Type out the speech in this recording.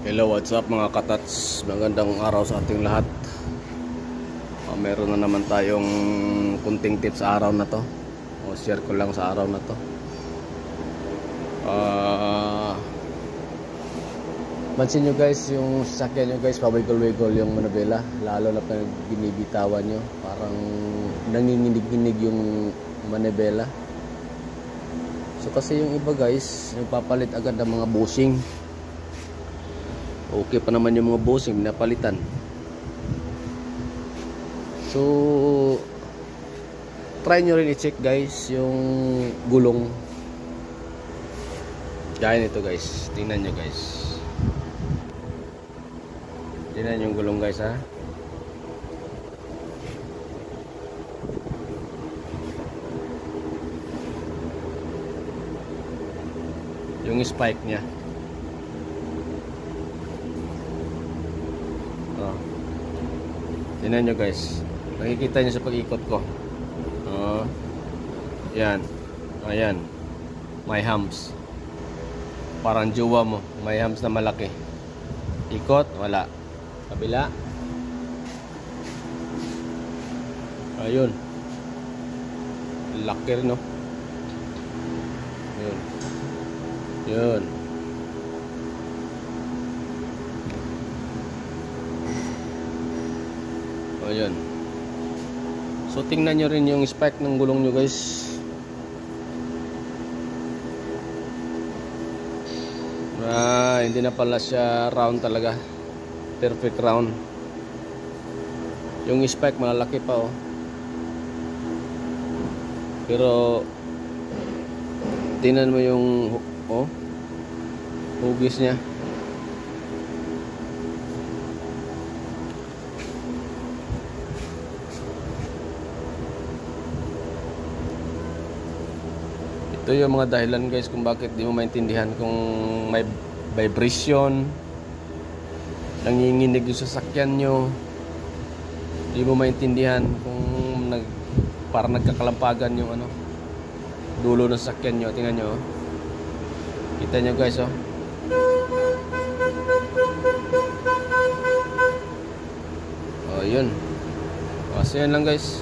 Hello, what's up mga katats? Magandang araw sa ating lahat. Meron na naman tayong kunting tips sa araw na to. Share ko lang sa araw na to. Pansin nyo guys, yung sasakyan nyo guys, pawigol-wigol yung manubela. Lalo na pag binibitawan nyo, parang nanginginig-ginig yung manubela. So kasi yung iba guys, nagpapalit agad ng mga bushing. Okay pa naman yung mga bushing, pinapalitan. So try nyo rin i-check guys yung gulong. Gaya nito guys, tingnan nyo guys. Tingnan yung gulong guys ha. Yung spike nya. Tingnan nyo guys. Nakikita nyo sa pag-ikot ko. Yan. Ayan. May humps. Parang jowa mo. May humps na malaki. Ikot. Wala. Kabila. Ayun. Laki rin no. Yun. Yun. Ayan. So tingnan nyo rin yung spike ng gulong nyo guys. Hindi na pala siya round talaga. Perfect round. Yung spike malalaki pa oh. Pero tingnan mo yung hugis nya. Ito yung mga dahilan guys kung bakit di mo maintindihan kung may vibration, nanginginig yung sasakyan nyo, di mo maintindihan kung parang nagkakalampagan yung dulo ng sasakyan nyo. Tingnan nyo, kita nyo guys oh. Oh yun. So yan lang guys.